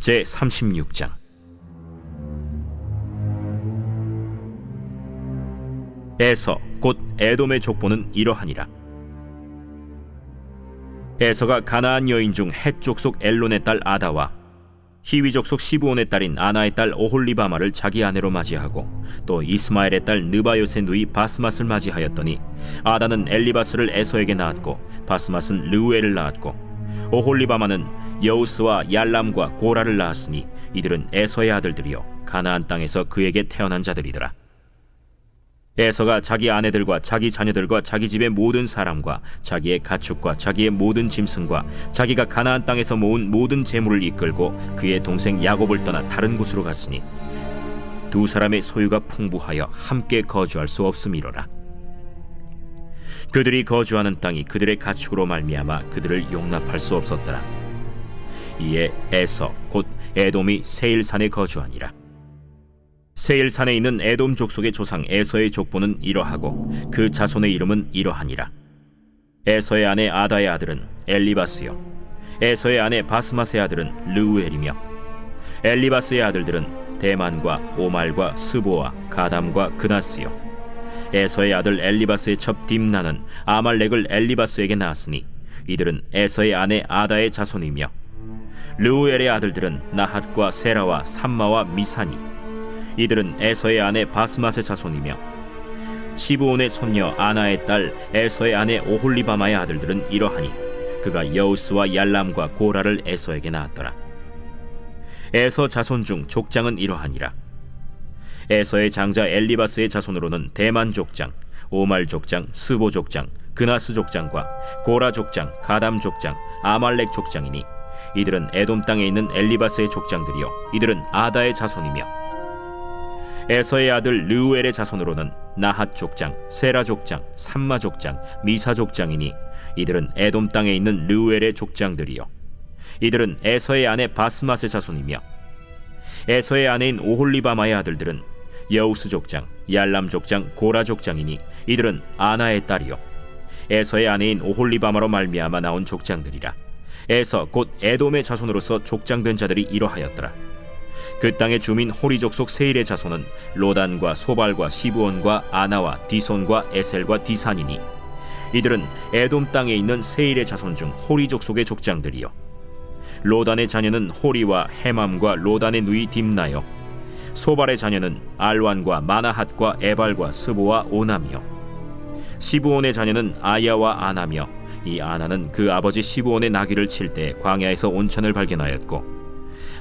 제36장. 에서 곧 에돔의 족보는 이러하니라. 에서가 가나안 여인 중 헷 족속 엘론의 딸 아다와 히위 족속 시브온의 딸인 아나의 딸 오홀리바마를 자기 아내로 맞이하고 또 이스마엘의 딸 느바요스의 누이 바스맛을 맞이하였더니 아다는 엘리바스를 에서에게 낳았고 바스맛은 르우엘을 낳았고 오홀리바마는 여우스와 얄람과 고라를 낳았으니 이들은 에서의 아들들이요 가나안 땅에서 그에게 태어난 자들이더라. 에서가 자기 아내들과 자기 자녀들과 자기 집의 모든 사람과 자기의 가축과 자기의 모든 짐승과 자기가 가나안 땅에서 모은 모든 재물을 이끌고 그의 동생 야곱을 떠나 다른 곳으로 갔으니 두 사람의 소유가 풍부하여 함께 거주할 수 없음이로라. 그들이 거주하는 땅이 그들의 가축으로 말미암아 그들을 용납할 수 없었더라. 이에 에서 곧 에돔이 세일산에 거주하니라. 세일산에 있는 에돔 족속의 조상 에서의 족보는 이러하고 그 자손의 이름은 이러하니라. 에서의 아내 아다의 아들은 엘리바스요 에서의 아내 바스맛의 아들은 르우엘이며 엘리바스의 아들들은 대만과 오말과 스보와 가담과 그나스요 에서의 아들 엘리바스의 첩 딥나는 아말렉을 엘리바스에게 낳았으니 이들은 에서의 아내 아다의 자손이며 르우엘의 아들들은 나핫과 세라와 삼마와 미사니 이들은 에서의 아내 바스맛의 자손이며 시브온의 손녀 아나의 딸 에서의 아내 오홀리바마의 아들들은 이러하니 그가 여우스와 얄람과 고라를 에서에게 낳았더라. 에서 자손 중 족장은 이러하니라. 에서의 장자 엘리바스의 자손으로는 대만 족장, 오말 족장, 스보 족장, 그나스 족장과 고라 족장, 가담 족장, 아말렉 족장이니 이들은 에돔 땅에 있는 엘리바스의 족장들이요 이들은 아다의 자손이며 에서의 아들 르우엘의 자손으로는 나핫 족장, 세라 족장, 삼마 족장, 미사 족장이니 이들은 에돔 땅에 있는 르우엘의 족장들이요 이들은 에서의 아내 바스맛의 자손이며 에서의 아내인 오홀리바마의 아들들은 여우스 족장, 얄람 족장, 고라 족장이니 이들은 아나의 딸이요 에서의 아내인 오홀리바마로 말미암아 나온 족장들이라. 에서 곧 에돔의 자손으로서 족장된 자들이 이러하였더라. 그 땅의 주민 호리 족속 세일의 자손은 로단과 소발과 시브온과 아나와 디손과 에셀과 디산이니 이들은 에돔 땅에 있는 세일의 자손 중 호리 족속의 족장들이요 로단의 자녀는 호리와 헤맘과 로단의 누이 딥나요 소발의 자녀는 알완과 마나핫과 에발과 스보와 오남이요 시브온의 자녀는 아야와 아나며 이 아나는 그 아버지 시브온의 나귀를 칠 때 광야에서 온천을 발견하였고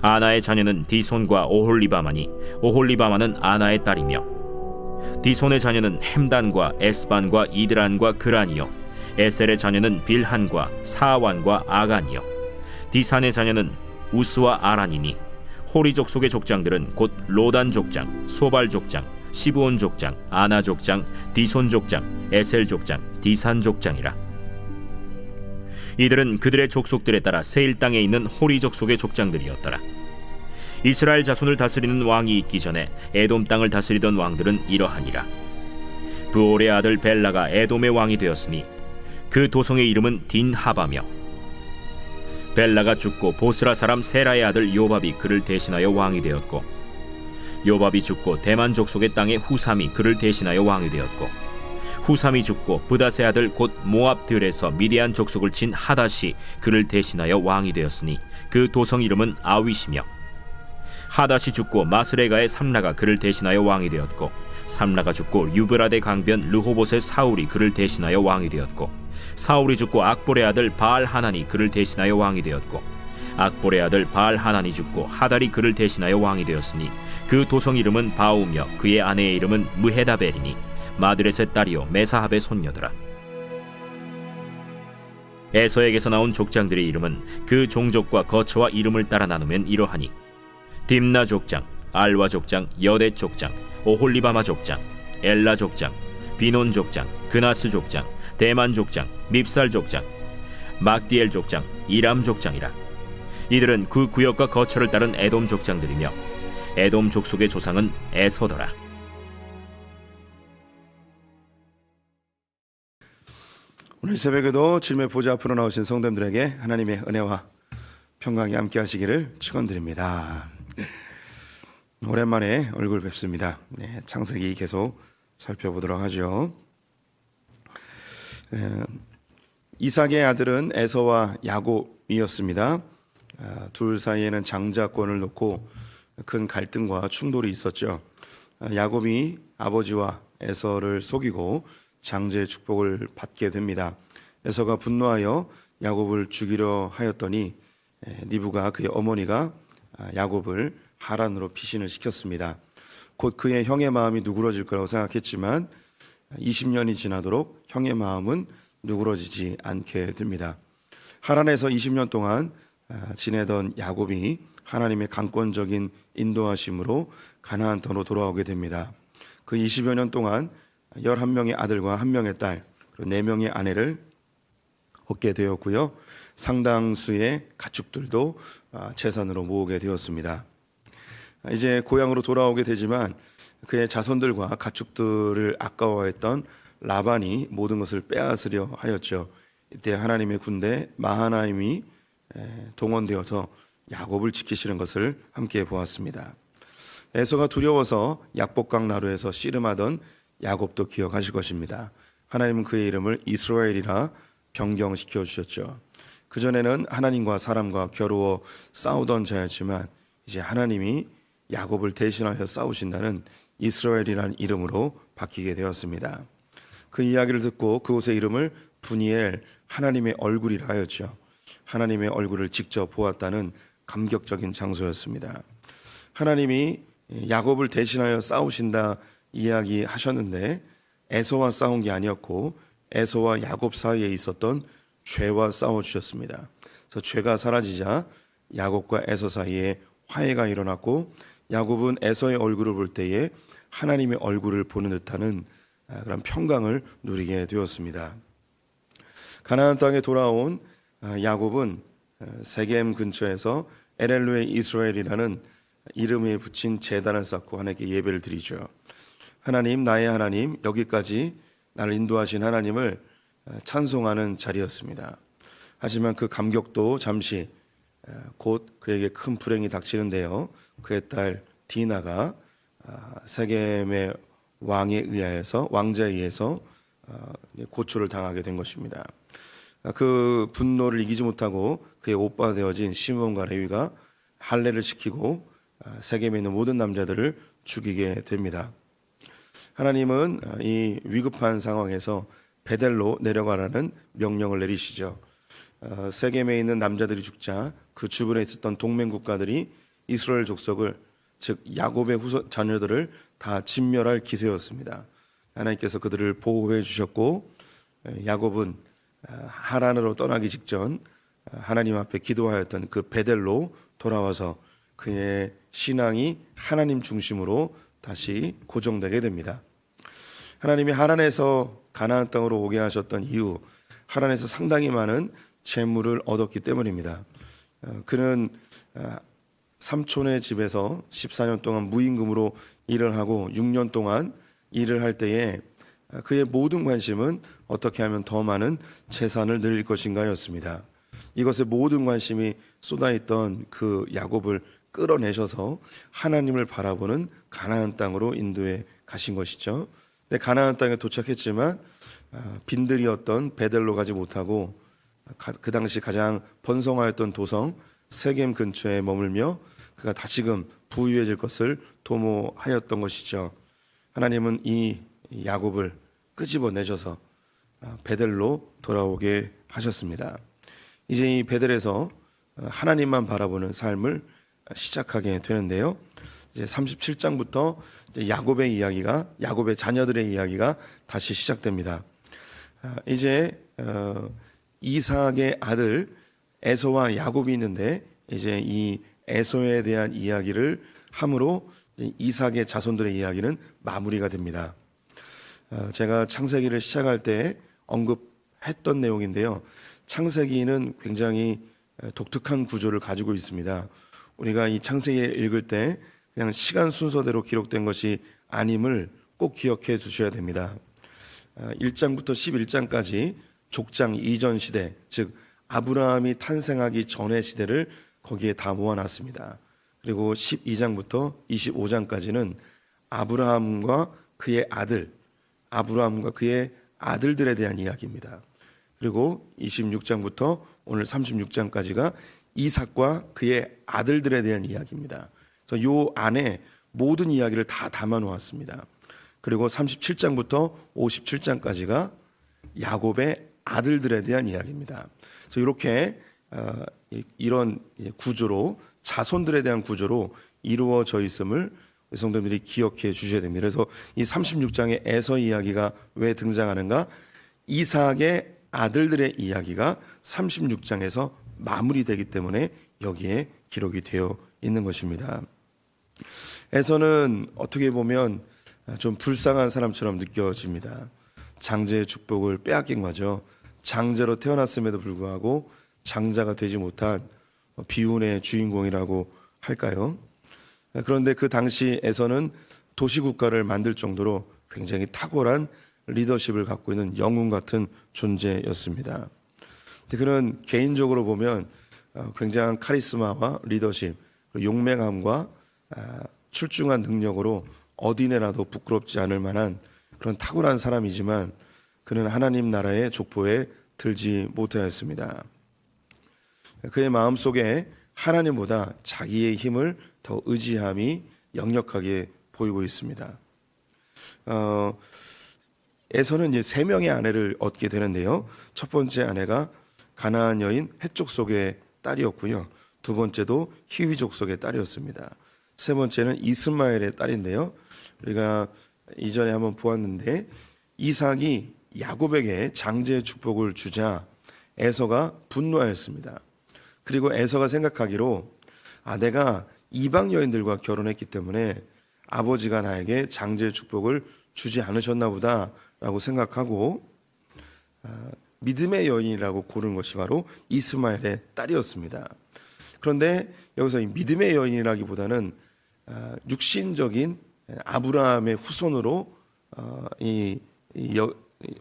아나의 자녀는 디손과 오홀리바마니 오홀리바마는 아나의 딸이며 디손의 자녀는 햄단과 에스반과 이드란과 그란이요 에셀의 자녀는 빌한과 사완과 아간이요 디산의 자녀는 우스와 아란이니 호리 족속의 족장들은 곧 로단 족장, 소발 족장, 시브온 족장, 아나 족장, 디손 족장, 에셀 족장, 디산 족장이라. 이들은 그들의 족속들에 따라 세일 땅에 있는 호리 족속의 족장들이었더라. 이스라엘 자손을 다스리는 왕이 있기 전에 에돔 땅을 다스리던 왕들은 이러하니라. 부올의 아들 벨라가 에돔의 왕이 되었으니 그 도성의 이름은 딘하바며 벨라가 죽고 보스라 사람 세라의 아들 요밥이 그를 대신하여 왕이 되었고 요밥이 죽고 대만 족속의 땅의 후삼이 그를 대신하여 왕이 되었고 후삼이 죽고 브닷의 아들 곧 모압들에서 미디안 족속을 친 하닷이 그를 대신하여 왕이 되었으니 그 도성 이름은 아윗이며 하닷이 죽고 마스레가의 삼라가 그를 대신하여 왕이 되었고 삼라가 죽고 유브라데 강변 르호봇의 사울이 그를 대신하여 왕이 되었고 사울이 죽고 악볼의 아들 바알 하난이 그를 대신하여 왕이 되었고 악볼의 아들 바알 하난이 죽고 하달이 그를 대신하여 왕이 되었으니 그 도성 이름은 바우며 그의 아내의 이름은 무헤다벨이니 마드렛의 딸이요 메사합의 손녀더라. 에서에게서 나온 족장들의 이름은 그 종족과 거처와 이름을 따라 나누면 이러하니 딥나 족장, 알와 족장, 여대 족장, 오홀리바마 족장, 엘라 족장, 비논 족장, 그나스 족장, 대만 족장, 밉살 족장, 막디엘 족장, 이람 족장이라. 이들은 그 구역과 거처를 따른 에돔 족장들이며 에돔 족속의 조상은 에서더라. 오늘 새벽에도 주님의 보좌 앞으로 나오신 성도님들에게 하나님의 은혜와 평강이 함께 하시기를 축원드립니다. 오랜만에 얼굴 뵙습니다. 창세기 계속 살펴보도록 하죠. 이삭의 아들은 에서와 야곱이었습니다. 둘 사이에는 장자권을 놓고 큰 갈등과 충돌이 있었죠. 야곱이 아버지와 에서를 속이고 장제의 축복을 받게 됩니다. 에서가 분노하여 야곱을 죽이려 하였더니 리브가 그의 어머니가 야곱을 하란으로 피신을 시켰습니다. 곧 그의 형의 마음이 누그러질 거라고 생각했지만 20년이 지나도록 형의 마음은 누그러지지 않게 됩니다. 하란에서 20년 동안 지내던 야곱이 하나님의 강권적인 인도하심으로 가나안 땅으로 돌아오게 됩니다. 그 20여 년 동안 11명의 아들과 1명의 딸, 그리고 4명의 아내를 얻게 되었고요. 상당수의 가축들도 재산으로 모으게 되었습니다. 이제 고향으로 돌아오게 되지만 그의 자손들과 가축들을 아까워했던 라반이 모든 것을 빼앗으려 하였죠. 이때 하나님의 군대 마하나임이 동원되어서 야곱을 지키시는 것을 함께 보았습니다. 에서가 두려워서 약복강 나루에서 씨름하던 야곱도 기억하실 것입니다. 하나님은 그의 이름을 이스라엘이라 변경시켜 주셨죠. 그전에는 하나님과 사람과 겨루어 싸우던 자였지만 이제 하나님이 야곱을 대신하여 싸우신다는 이스라엘이라는 이름으로 바뀌게 되었습니다. 그 이야기를 듣고 그곳의 이름을 분이엘, 하나님의 얼굴이라 하였죠. 하나님의 얼굴을 직접 보았다는 감격적인 장소였습니다. 하나님이 야곱을 대신하여 싸우신다 이야기하셨는데 에서와 싸운 게 아니었고 에서와 야곱 사이에 있었던 죄와 싸워주셨습니다. 그래서 죄가 사라지자 야곱과 에서 사이에 화해가 일어났고 야곱은 에서의 얼굴을 볼 때에 하나님의 얼굴을 보는 듯하는 그런 평강을 누리게 되었습니다. 가나안 땅에 돌아온 야곱은 세겜 근처에서 엘엘로의 이스라엘이라는 이름에 붙인 제단을 쌓고 하나님께 예배를 드리죠. 하나님, 나의 하나님, 여기까지 나를 인도하신 하나님을 찬송하는 자리였습니다. 하지만 그 감격도 잠시 곧 그에게 큰 불행이 닥치는데요. 그의 딸 디나가 세겜의 왕자에 의해서 고초를 당하게 된 것입니다. 그 분노를 이기지 못하고 그의 오빠가 되어진 시몬과 레위가 할례를 시키고 세겜에 있는 모든 남자들을 죽이게 됩니다. 하나님은 이 위급한 상황에서 베델로 내려가라는 명령을 내리시죠. 세겜에 있는 남자들이 죽자 그 주변에 있었던 동맹 국가들이 이스라엘 족속을, 즉 야곱의 자녀들을 다 진멸할 기세였습니다. 하나님께서 그들을 보호해 주셨고 야곱은 하란으로 떠나기 직전 하나님 앞에 기도하였던 그 베델로 돌아와서 그의 신앙이 하나님 중심으로 다시 고정되게 됩니다. 하나님이 하란에서 가나안 땅으로 오게 하셨던 이유, 하란에서 상당히 많은 재물을 얻었기 때문입니다. 그는 삼촌의 집에서 14년 동안 무임금으로 일을 하고 6년 동안 일을 할 때에 그의 모든 관심은 어떻게 하면 더 많은 재산을 늘릴 것인가였습니다. 이것에 모든 관심이 쏟아있던 그 야곱을 끌어내셔서 하나님을 바라보는 가나안 땅으로 인도해 가신 것이죠. 근데 가나안 땅에 도착했지만 빈들이었던 베델로 가지 못하고 그 당시 가장 번성하였던 도성 세겜 근처에 머물며 그가 다시금 부유해질 것을 도모하였던 것이죠. 하나님은 이 야곱을 끄집어내셔서 베델로 돌아오게 하셨습니다. 이제 이 베델에서 하나님만 바라보는 삶을 시작하게 되는데요. 이제 37장부터 야곱의 이야기가, 야곱의 자녀들의 이야기가 다시 시작됩니다. 이제 이삭의 아들 에서와 야곱이 있는데 이제 이 에서에 대한 이야기를 함으로 이삭의 자손들의 이야기는 마무리가 됩니다. 제가 창세기를 시작할 때 언급했던 내용인데요. 창세기는 굉장히 독특한 구조를 가지고 있습니다. 우리가 이 창세기를 읽을 때 그냥 시간 순서대로 기록된 것이 아님을 꼭 기억해 두셔야 됩니다. 1장부터 11장까지 족장 이전 시대, 즉 아브라함이 탄생하기 전의 시대를 거기에 다 모아놨습니다. 그리고 12장부터 25장까지는 아브라함과 그의 아들들에 대한 이야기입니다. 그리고 26장부터 오늘 36장까지가 이삭과 그의 아들들에 대한 이야기입니다. 그래서 요 안에 모든 이야기를 다 담아 놓았습니다. 그리고 37장부터 57장까지가 야곱의 아들들에 대한 이야기입니다. 그래서 이렇게 이런 구조로 자손들에 대한 구조로 이루어져 있음을 성도님들이 기억해 주셔야 됩니다. 그래서 이 36장의 에서 이야기가 왜 등장하는가? 이삭의 아들들의 이야기가 36장에서 마무리되기 때문에 여기에 기록이 되어 있는 것입니다. 에서는 어떻게 보면 좀 불쌍한 사람처럼 느껴집니다. 장자의 축복을 빼앗긴 거죠. 장자로 태어났음에도 불구하고 장자가 되지 못한 비운의 주인공이라고 할까요? 그런데 그 당시에서는 도시국가를 만들 정도로 굉장히 탁월한 리더십을 갖고 있는 영웅 같은 존재였습니다. 근데 그는 개인적으로 보면 굉장한 카리스마와 리더십, 용맹함과 출중한 능력으로 어디 내놔도 부끄럽지 않을 만한 그런 탁월한 사람이지만 그는 하나님 나라의 족보에 들지 못하였습니다. 그의 마음속에 하나님보다 자기의 힘을 더 의지함이 역력하게 보이고 있습니다. 에서는 이제 3명의 아내를 얻게 되는데요. 첫 번째 아내가 가나안 여인 헷 족속의 딸이었고요. 두 번째도 히위 족속의 딸이었습니다. 세 번째는 이스마엘의 딸인데요. 우리가 이전에 한번 보았는데 이삭이 야곱에게 장제의 축복을 주자 에서가 분노하였습니다. 그리고 에서가 생각하기로 내가 이방 여인들과 결혼했기 때문에 아버지가 나에게 장제의 축복을 주지 않으셨나 보다라고 생각하고 믿음의 여인이라고 고른 것이 바로 이스마엘의 딸이었습니다. 그런데 여기서 이 믿음의 여인이라기보다는 육신적인 아브라함의 후손으로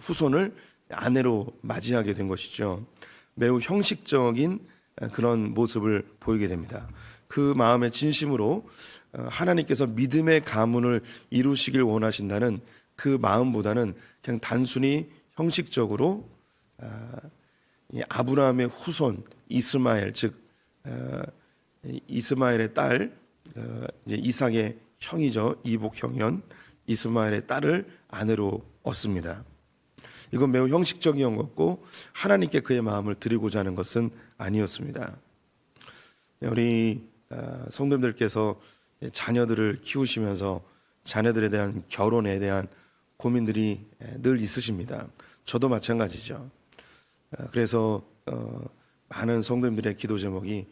후손을 아내로 맞이하게 된 것이죠. 매우 형식적인 그런 모습을 보이게 됩니다. 그 마음의 진심으로 하나님께서 믿음의 가문을 이루시길 원하신다는 그 마음보다는 그냥 단순히 형식적으로 아브라함의 후손 이스마엘, 즉 이스마엘의 딸, 이제 이삭의 형이죠. 이복 형연 이스마엘의 딸을 아내로 얻습니다. 이건 매우 형식적인 것고 하나님께 그의 마음을 드리고자 하는 것은 아니었습니다. 우리 성도님들께서 자녀들을 키우시면서 자녀들에 대한 결혼에 대한 고민들이 늘 있으십니다. 저도 마찬가지죠. 그래서 많은 성도님들의 기도 제목이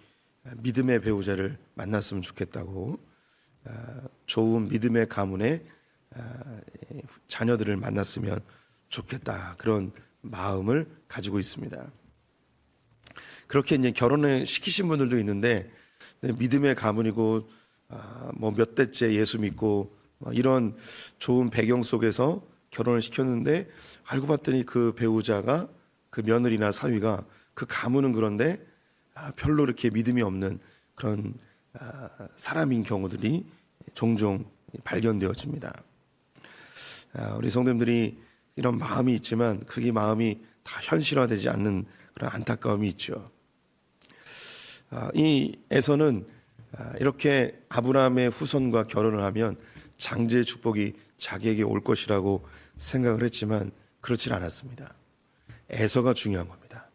믿음의 배우자를 만났으면 좋겠다고, 좋은 믿음의 가문에 자녀들을 만났으면 좋겠다, 그런 마음을 가지고 있습니다. 그렇게 이제 결혼을 시키신 분들도 있는데 믿음의 가문이고 뭐 몇 대째 예수 믿고 이런 좋은 배경 속에서 결혼을 시켰는데 알고 봤더니 그 배우자가, 그 며느리나 사위가, 그 가문은 그런데 별로 이렇게 믿음이 없는 그런 사람인 경우들이 종종 발견되어집니다. 우리 성도님들이 이런 마음이 있지만 그게 마음이 다 현실화되지 않는 그런 안타까움이 있죠. 이 에서는 이렇게 아브라함의 후손과 결혼을 하면 장제의 축복이 자기에게 올 것이라고 생각을 했지만 그렇진 않았습니다. 에서가 중요한 겁니다.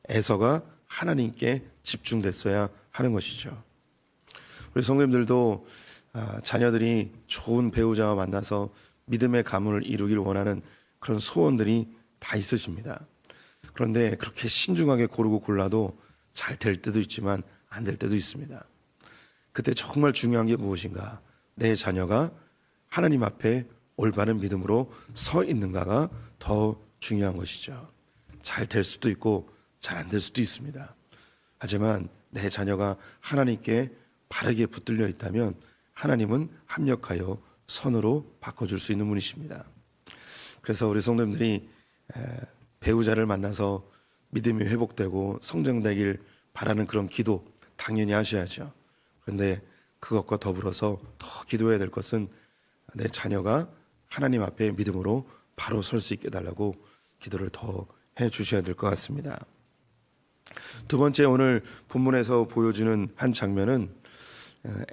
에서가 하나님께 집중됐어야 하는 것이죠. 우리 성도님들도 자녀들이 좋은 배우자와 만나서 믿음의 가문을 이루길 원하는 그런 소원들이 다 있으십니다. 그런데 그렇게 신중하게 고르고 골라도 잘 될 때도 있지만 안 될 때도 있습니다. 그때 정말 중요한 게 무엇인가? 내 자녀가 하나님 앞에 올바른 믿음으로 서 있는가가 더 중요한 것이죠. 잘 될 수도 있고 잘 안 될 수도 있습니다. 하지만 내 자녀가 하나님께 바르게 붙들려 있다면 하나님은 합력하여 선으로 바꿔줄 수 있는 분이십니다. 그래서 우리 성도님들이 배우자를 만나서 믿음이 회복되고 성장되길 바라는 그런 기도 당연히 하셔야죠. 그런데 그것과 더불어서 더 기도해야 될 것은 내 자녀가 하나님 앞에 믿음으로 바로 설 수 있게 해달라고 기도를 더 해주셔야 될 것 같습니다. 두 번째, 오늘 본문에서 보여주는 한 장면은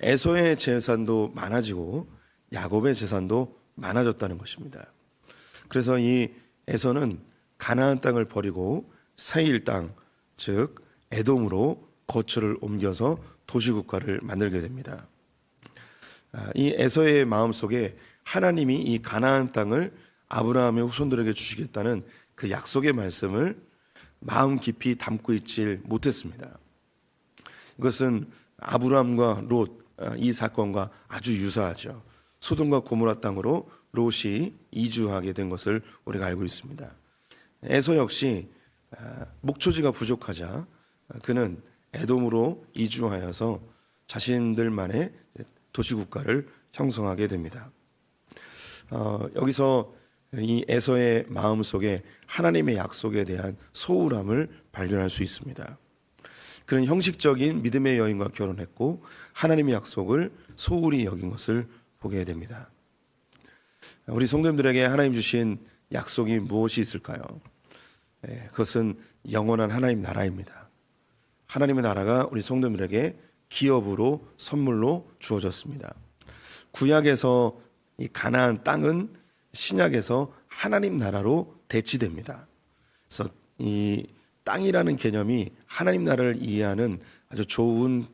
에서의 재산도 많아지고 야곱의 재산도 많아졌다는 것입니다. 그래서 이 에서는 가나안 땅을 버리고 세일 땅, 즉 에돔으로 거처를 옮겨서 도시국가를 만들게 됩니다. 이 에서의 마음속에 하나님이 이 가나안 땅을 아브라함의 후손들에게 주시겠다는 그 약속의 말씀을 마음 깊이 담고 있질 못했습니다. 이것은 아브라함과 롯, 이 사건과 아주 유사하죠. 소돔과 고모라 땅으로 롯이 이주하게 된 것을 우리가 알고 있습니다. 에서 역시 목초지가 부족하자 그는 에돔으로 이주하여서 자신들만의 도시국가를 형성하게 됩니다. 여기서 이 에서의 마음 속에 하나님의 약속에 대한 소홀함을 발견할 수 있습니다. 그는 형식적인 믿음의 여인과 결혼했고 하나님의 약속을 소홀히 여긴 것을 보게 됩니다. 우리 성도님들에게 하나님 주신 약속이 무엇이 있을까요? 그것은 영원한 하나님 나라입니다. 하나님의 나라가 우리 성도님들에게 기업으로 선물로 주어졌습니다. 구약에서 이 가나안 땅은 신약에서 하나님 나라로 대치됩니다. 그래서 이 땅이라는 개념이 하나님 나라를 이해하는 아주 좋은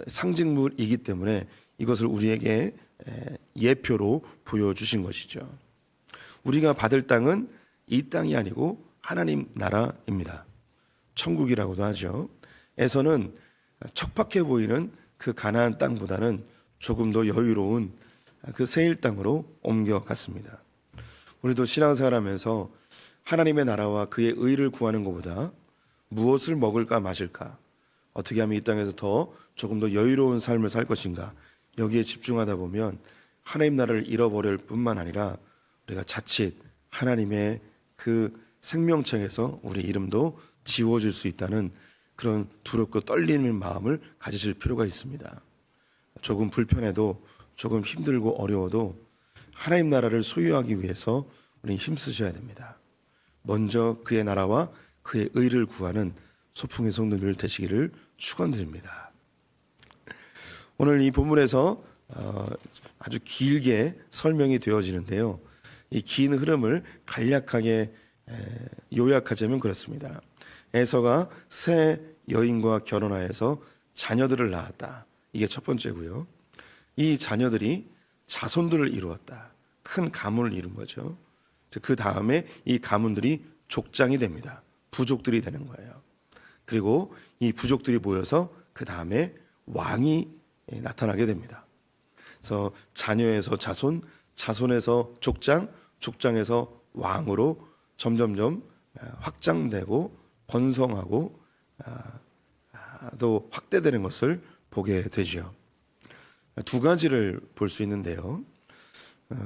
상징물이기 때문에 이것을 우리에게 예표로 보여주신 것이죠. 우리가 받을 땅은 이 땅이 아니고 하나님 나라입니다. 천국이라고도 하죠. 에서는 척박해 보이는 그 가나안 땅보다는 조금 더 여유로운 그 세일 땅으로 옮겨갔습니다. 우리도 신앙생활하면서 하나님의 나라와 그의 의를 구하는 것보다 무엇을 먹을까 마실까, 어떻게 하면 이 땅에서 조금 더 여유로운 삶을 살 것인가, 여기에 집중하다 보면 하나님 나라를 잃어버릴 뿐만 아니라 우리가 자칫 하나님의 그 생명책에서 우리 이름도 지워질 수 있다는 그런 두렵고 떨리는 마음을 가지실 필요가 있습니다. 조금 불편해도, 조금 힘들고 어려워도 하나님 나라를 소유하기 위해서 우리는 힘쓰셔야 됩니다. 먼저 그의 나라와 그의 의를 구하는 소풍의 성도들 되시기를 축원드립니다. 오늘 이 본문에서 아주 길게 설명이 되어지는데요. 이 긴 흐름을 간략하게 요약하자면 그렇습니다. 에서가 새 여인과 결혼하여서 자녀들을 낳았다. 이게 첫 번째고요. 이 자녀들이 자손들을 이루었다. 큰 가문을 이룬 거죠. 그 다음에 이 가문들이 족장이 됩니다. 부족들이 되는 거예요. 그리고 이 부족들이 모여서 그 다음에 왕이 나타나게 됩니다. 그래서 자녀에서 자손, 자손에서 족장, 족장에서 왕으로 점점점 확장되고 번성하고 또 확대되는 것을 보게 되죠. 두 가지를 볼 수 있는데요.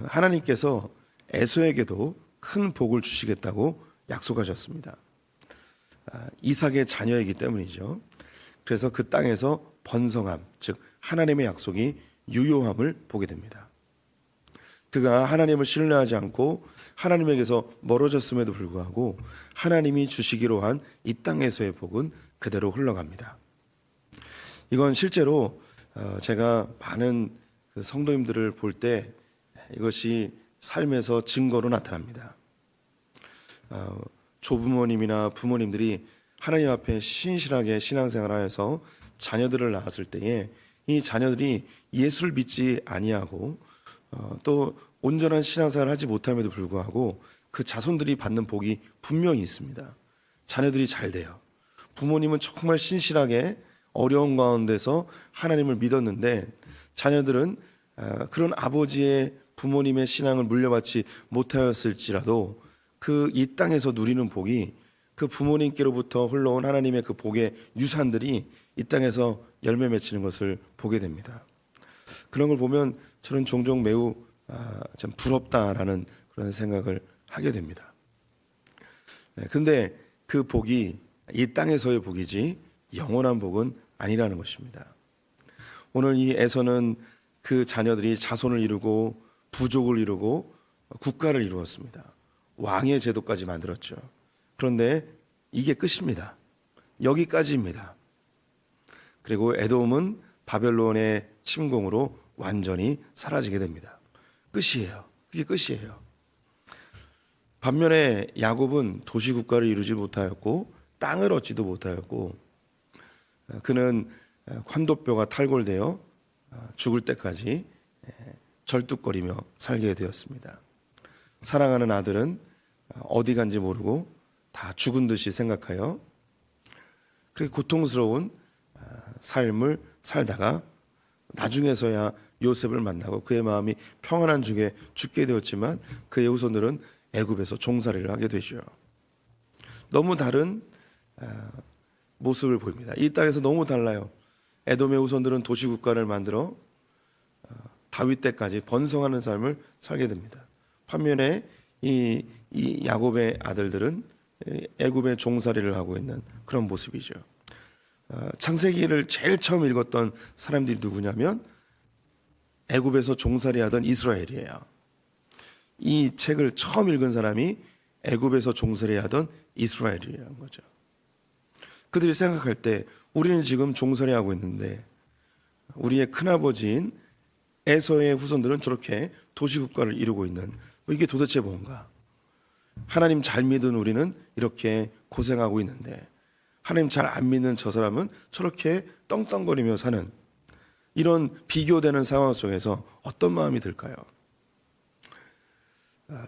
하나님께서 에서에게도 큰 복을 주시겠다고 약속하셨습니다. 이삭의 자녀이기 때문이죠. 그래서 그 땅에서 번성함, 즉 하나님의 약속이 유효함을 보게 됩니다. 그가 하나님을 신뢰하지 않고 하나님에게서 멀어졌음에도 불구하고 하나님이 주시기로 한 이 땅에서의 복은 그대로 흘러갑니다. 이건 실제로 제가 많은 성도님들을 볼 때 이것이 삶에서 증거로 나타납니다. 조부모님이나 부모님들이 하나님 앞에 신실하게 신앙생활하여서 자녀들을 낳았을 때에 이 자녀들이 예수를 믿지 아니하고 또 온전한 신앙생활을 하지 못함에도 불구하고 그 자손들이 받는 복이 분명히 있습니다. 자녀들이 잘 돼요. 부모님은 정말 신실하게 어려운 가운데서 하나님을 믿었는데 자녀들은 그런 아버지의 부모님의 신앙을 물려받지 못하였을지라도 그 이 땅에서 누리는 복이 그 부모님께로부터 흘러온 하나님의 그 복의 유산들이 이 땅에서 열매 맺히는 것을 보게 됩니다. 그런 걸 보면 저는 종종 매우 참 부럽다라는 그런 생각을 하게 됩니다. 근데 그 복이 이 땅에서의 복이지 영원한 복은 아니라는 것입니다. 오늘 이 에서는 그 자녀들이 자손을 이루고 부족을 이루고 국가를 이루었습니다. 왕의 제도까지 만들었죠. 그런데 이게 끝입니다. 여기까지입니다. 그리고 에돔은 바벨론의 침공으로 완전히 사라지게 됩니다. 끝이에요. 그게 끝이에요. 반면에 야곱은 도시국가를 이루지 못하였고 땅을 얻지도 못하였고 그는 환도뼈가 탈골되어 죽을 때까지 절뚝거리며 살게 되었습니다. 사랑하는 아들은 어디 간지 모르고 다 죽은 듯이 생각하여 그렇게 고통스러운 삶을 살다가 나중에서야 요셉을 만나고 그의 마음이 평안한 중에 죽게 되었지만 그의 후손들은 애굽에서 종살이를 하게 되죠. 너무 다른 모습을 보입니다. 이 땅에서 너무 달라요. 에돔의 후손들은 도시국가를 만들어 다윗 때까지 번성하는 삶을 살게 됩니다. 반면에 이 야곱의 아들들은 애굽의 종살이를 하고 있는 그런 모습이죠. 창세기를 제일 처음 읽었던 사람들이 누구냐면 애굽에서 종살이하던 이스라엘이에요. 이 책을 처음 읽은 사람이 애굽에서 종살이하던 이스라엘이라는 거죠. 그들이 생각할 때 우리는 지금 종살이하고 있는데 우리의 큰아버지인 에서의 후손들은 저렇게 도시국가를 이루고 있는 이게 도대체 뭔가? 하나님 잘 믿은 우리는 이렇게 고생하고 있는데 하나님 잘 안 믿는 저 사람은 저렇게 떵떵거리며 사는 이런 비교되는 상황 속에서 어떤 마음이 들까요?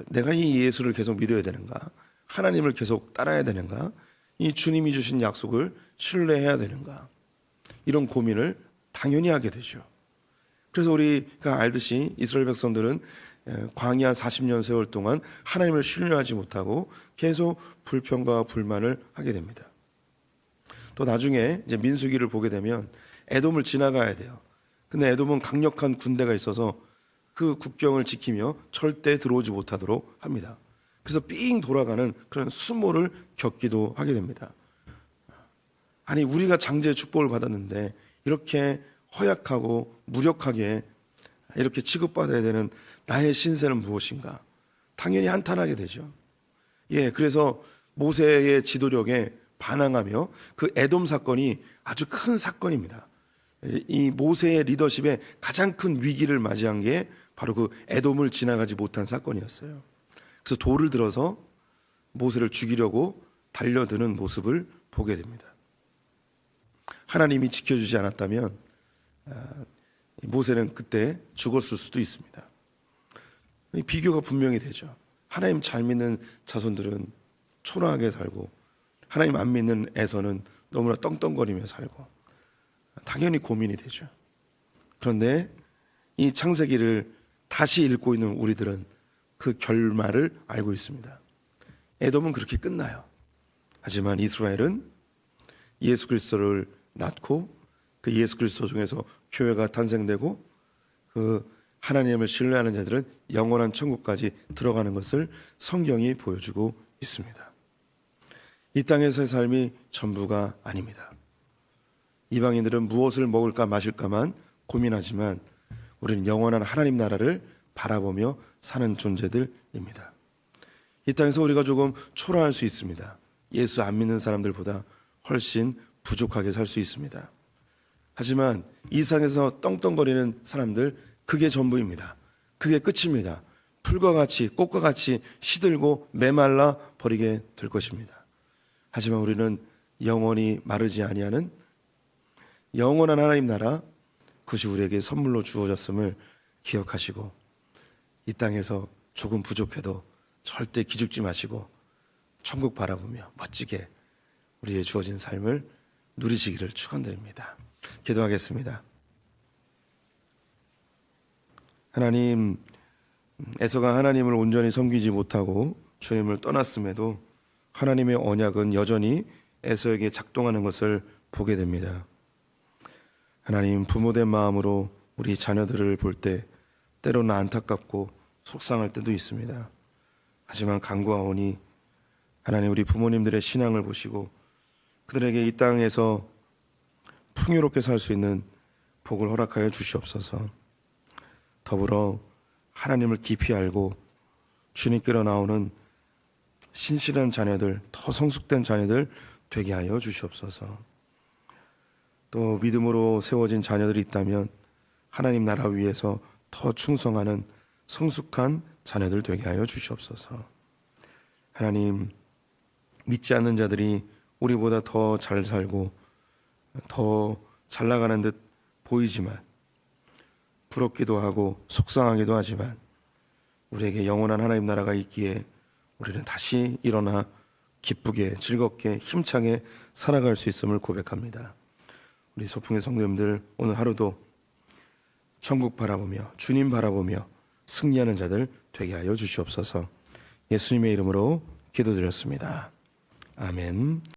내가 이 예수를 계속 믿어야 되는가? 하나님을 계속 따라야 되는가? 이 주님이 주신 약속을 신뢰해야 되는가? 이런 고민을 당연히 하게 되죠. 그래서 우리가 알듯이 이스라엘 백성들은 광야 40년 세월 동안 하나님을 신뢰하지 못하고 계속 불평과 불만을 하게 됩니다. 또 나중에 이제 민수기를 보게 되면 에돔을 지나가야 돼요. 근데 에돔은 강력한 군대가 있어서 그 국경을 지키며 절대 들어오지 못하도록 합니다. 그래서 삥 돌아가는 그런 수모를 겪기도 하게 됩니다. 아니 우리가 장제의 축복을 받았는데 이렇게 허약하고 무력하게 이렇게 취급받아야 되는 나의 신세는 무엇인가? 당연히 한탄하게 되죠. 그래서 모세의 지도력에 반항하며 그 에돔 사건이 아주 큰 사건입니다. 이 모세의 리더십에 가장 큰 위기를 맞이한 게 바로 그 에돔을 지나가지 못한 사건이었어요. 그래서 돌을 들어서 모세를 죽이려고 달려드는 모습을 보게 됩니다. 하나님이 지켜주지 않았다면 모세는 그때 죽었을 수도 있습니다. 비교가 분명히 되죠. 하나님 잘 믿는 자손들은 초라하게 살고 하나님 안 믿는 에서는 너무나 떵떵거리며 살고 당연히 고민이 되죠. 그런데 이 창세기를 다시 읽고 있는 우리들은 그 결말을 알고 있습니다. 에돔은 그렇게 끝나요. 하지만 이스라엘은 예수 그리스도를 낳고 그 예수 그리스도 중에서 교회가 탄생되고 그 하나님을 신뢰하는 자들은 영원한 천국까지 들어가는 것을 성경이 보여주고 있습니다. 이 땅에서의 삶이 전부가 아닙니다. 이방인들은 무엇을 먹을까 마실까만 고민하지만 우리는 영원한 하나님 나라를 바라보며 사는 존재들입니다. 이 땅에서 우리가 조금 초라할 수 있습니다. 예수 안 믿는 사람들보다 훨씬 부족하게 살 수 있습니다. 하지만 이 세상에서 떵떵거리는 사람들 그게 전부입니다. 그게 끝입니다. 풀과 같이 꽃과 같이 시들고 메말라 버리게 될 것입니다. 하지만 우리는 영원히 마르지 아니하는 영원한 하나님 나라 그것이 우리에게 선물로 주어졌음을 기억하시고 이 땅에서 조금 부족해도 절대 기죽지 마시고 천국 바라보며 멋지게 우리의 주어진 삶을 누리시기를 축원드립니다. 기도하겠습니다. 하나님, 에서가 하나님을 온전히 섬기지 못하고 주님을 떠났음에도 하나님의 언약은 여전히 에서에게 작동하는 것을 보게 됩니다. 하나님, 부모된 마음으로 우리 자녀들을 볼 때 때로는 안타깝고 속상할 때도 있습니다. 하지만 간구하오니 하나님 우리 부모님들의 신앙을 보시고 그들에게 이 땅에서 풍요롭게 살 수 있는 복을 허락하여 주시옵소서. 더불어 하나님을 깊이 알고 주님께로 나오는 신실한 자녀들, 더 성숙된 자녀들 되게 하여 주시옵소서. 또 믿음으로 세워진 자녀들이 있다면 하나님 나라 위에서 더 충성하는 성숙한 자녀들 되게 하여 주시옵소서. 하나님, 믿지 않는 자들이 우리보다 더 잘 살고 더 잘 나가는 듯 보이지만, 부럽기도 하고 속상하기도 하지만, 우리에게 영원한 하나님 나라가 있기에 우리는 다시 일어나 기쁘게 즐겁게 힘차게 살아갈 수 있음을 고백합니다. 우리 소풍의 성도님들, 오늘 하루도 천국 바라보며 주님 바라보며 승리하는 자들 되게 하여 주시옵소서. 예수님의 이름으로 기도드렸습니다. 아멘.